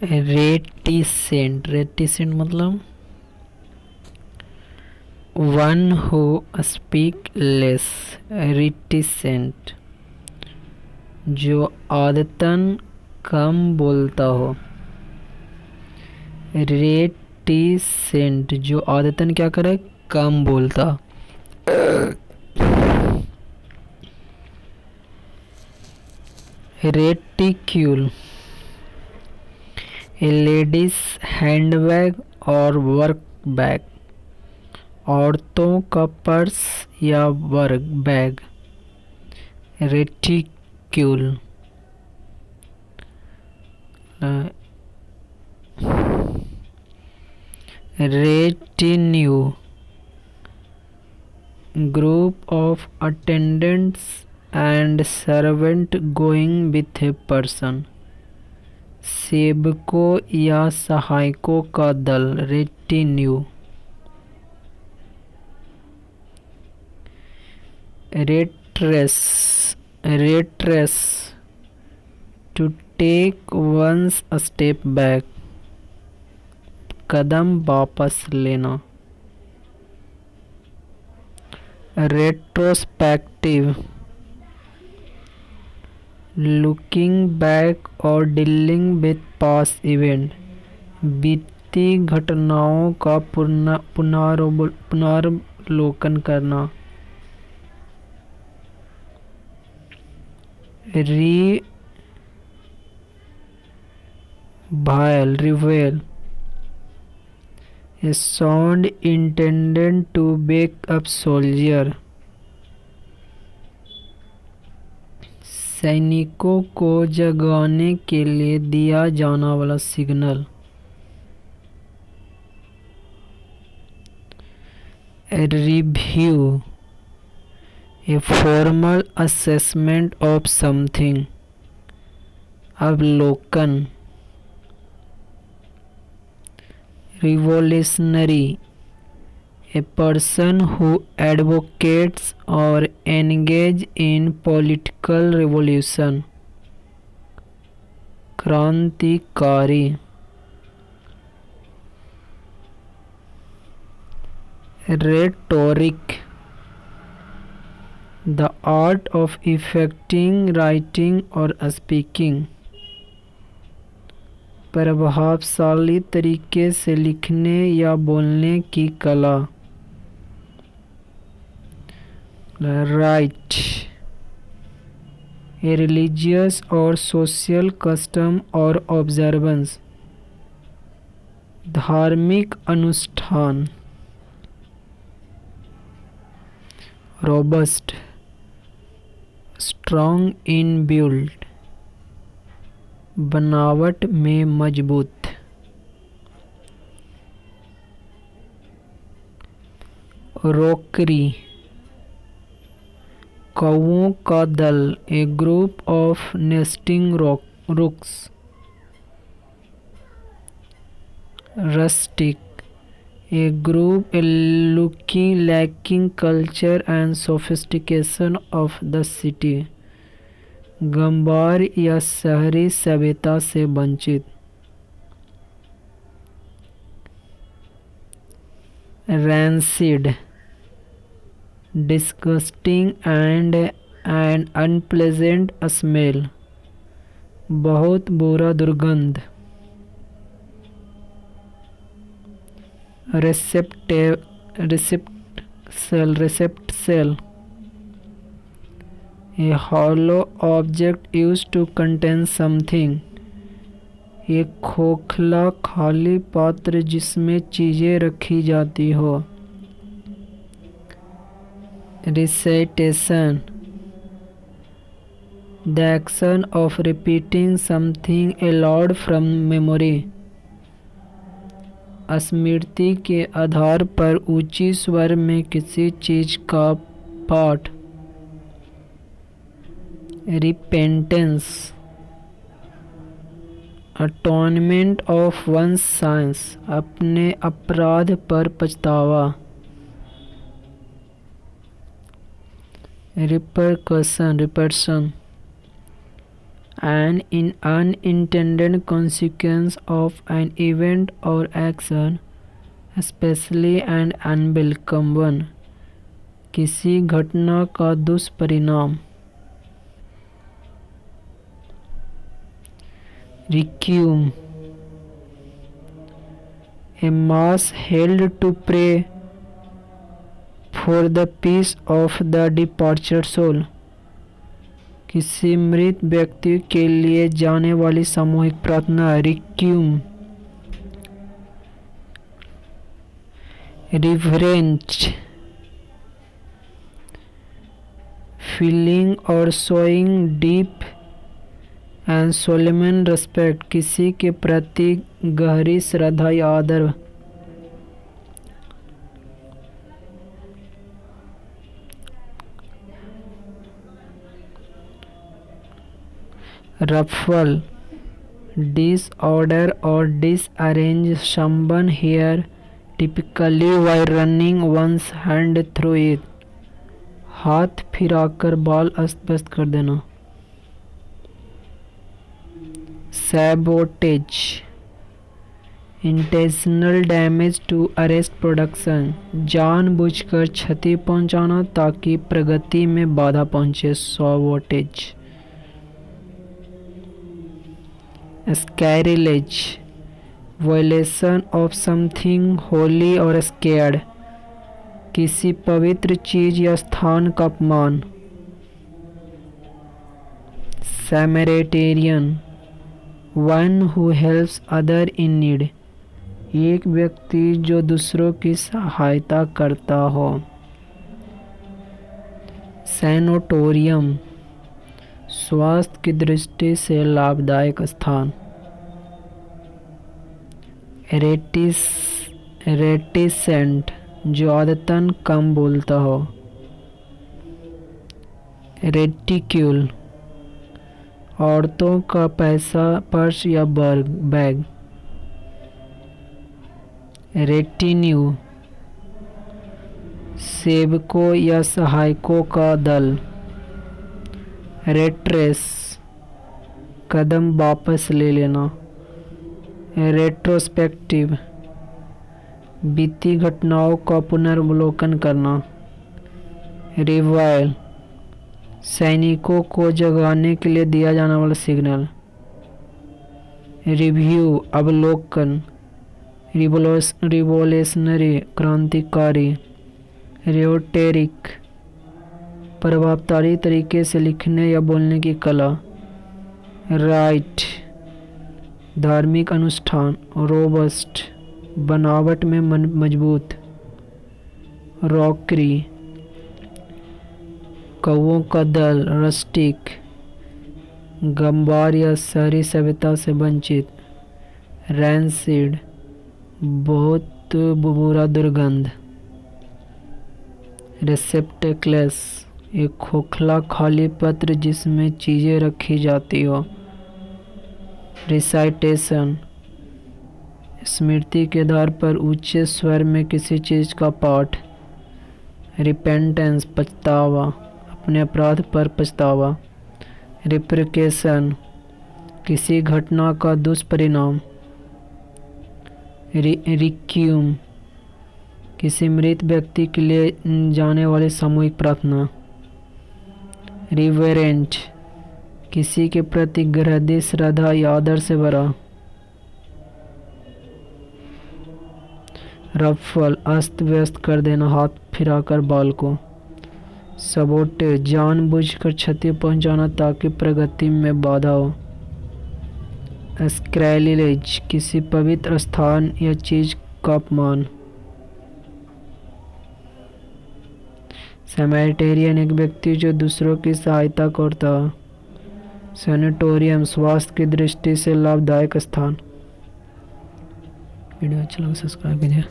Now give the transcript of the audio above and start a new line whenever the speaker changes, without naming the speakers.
Reticent, reticent मतलब one who speak less. रिटिसेंट जो आदतन कम बोलता हो। रेटिसेंट जो आदतन क्या करे, कम बोलता। रेटिक्यूल ए लेडीज हैंडबैग और वर्क बैग, औरतों का पर्स या work bag. Reticule retinue group of attendants and servant going with a person, सेवकों या सहायकों का दल। Retinue. Retrace, retrace to take one's step back, कदम वापस लेना। रेट्रोस्पेक्टिव लुकिंग बैक और डीलिंग विथ पास्ट इवेंट, बीती घटनाओं का पुनरावलोकन करना। रिवेल a sound intended to wake up soldier, सैनिकों को जगाने के लिए दिया जाना वाला signal. Review a formal assessment of something, अवलोकन। Revolutionary a person who advocates or engages in political revolution, क्रांतिकारी। Rhetoric the art of effecting writing or speaking, प्रभावशाली तरीके से लिखने या बोलने की कला। राइट ए रिलीजियस और सोशल कस्टम और ऑब्जर्वेंस, धार्मिक अनुष्ठान। रोबस्ट स्ट्रॉन्ग इन बिल्ड, बनावट में मजबूत। रोकरी कौओं का दल, a group of nesting rooks. Rustic a group lacking culture and sophistication of the city, गंवार या शहरी सभ्यता से वंचित। Rancid disgusting and N unpleasant smell, बहुत बुरा दुर्गंध। रेसेप्ट cell a hollow object used to contain something, एक खोखला खाली पात्र जिसमें चीजें रखी जाती हो। Recitation the action of repeating something aloud from memory, स्मृति के आधार पर ऊंची स्वर में किसी चीज का पाठ। Repentance atonement of one science, अपने अपराध पर पछतावा। Repercussion an unintended consequence of an event or action, especially an unwelcome one, किसी घटना का दुष्परिणाम। Requiem, a mass held to pray for the peace of the departed soul, किसी मृत व्यक्ति के लिए जाने वाली सामूहिक प्रार्थना। रिक्यूम। रिवरेंच, फीलिंग और शोइंग डीप एंड सोलेमन रेस्पेक्ट, किसी के प्रति गहरी श्रद्धा या आदर। रफल, disorder or disarrange someone hair, typically while running one's hand through it, हाथ फिराकर बाल अस्त व्यस्त कर देना। Sabotage, intentional damage to arrest production, जानबूझकर क्षति पहुंचाना ताकि प्रगति में बाधा पहुंचे। Sabotage. Sacrilege, violation of something holy और स्केर्ड, किसी पवित्र चीज या स्थान का अपमान। Samaritan, one who helps other in need, एक व्यक्ति जो दूसरों की सहायता करता हो। सैनोटोरियम, स्वास्थ्य की दृष्टि से लाभदायक स्थान। रेटिसेंट, जो आदतन कम बोलता हो। रेटिक्यूल, औरतों का पैसा, पर्स या बैग। रेटिन्यू, सेवकों या सहायकों का दल। रेट्रेस, कदम वापस ले लेना। रेट्रोस्पेक्टिव, बीती घटनाओं का पुनर्वलोकन करना। रिवाइल, सैनिकों को जगाने के लिए दिया जाने वाला सिग्नल। रिव्यू, अवलोकन। रिवोल्यूशनरी, क्रांतिकारी। रियोटेरिक, प्रभावशाली तरीके से लिखने या बोलने की कला। राइट, धार्मिक अनुष्ठान। रोबस्ट, बनावट में मजबूत। रॉकरी, कौओं का दल। रस्टिक, गंवार या शहरी सभ्यता से वंचित। रैंसिड, बहुत बुरा दुर्गंध। रिसेप्टेक्लेस, एक खोखला खाली पत्र जिसमें चीज़ें रखी जाती हो। रिसाइटेशन, स्मृति के आधार पर ऊंचे स्वर में किसी चीज़ का पाठ। रिपेंटेंस, पछतावा, अपने अपराध पर पछतावा। रिप्रिकेशन, किसी घटना का दुष्परिणाम। रिक्यूम, किसी मृत व्यक्ति के लिए जाने वाली सामूहिक प्रार्थना। रिवेरेंट, किसी के प्रति गहरी श्रद्धा या आदर से भरा। रफल, अस्त व्यस्त कर देना, हाथ फिराकर बाल को। सबोटे, जानबूझकर क्षति पहुंचाना ताकि प्रगति में बाधा हो। स्क्रैलिलेज, किसी पवित्र स्थान या चीज का अपमान। सैमरिटेरियन, एक व्यक्ति जो दूसरों की सहायता करता। सैनिटोरियम, स्वास्थ्य की दृष्टि से लाभदायक स्थान। वीडियो अच्छा लगा सब्सक्राइब कीजिए।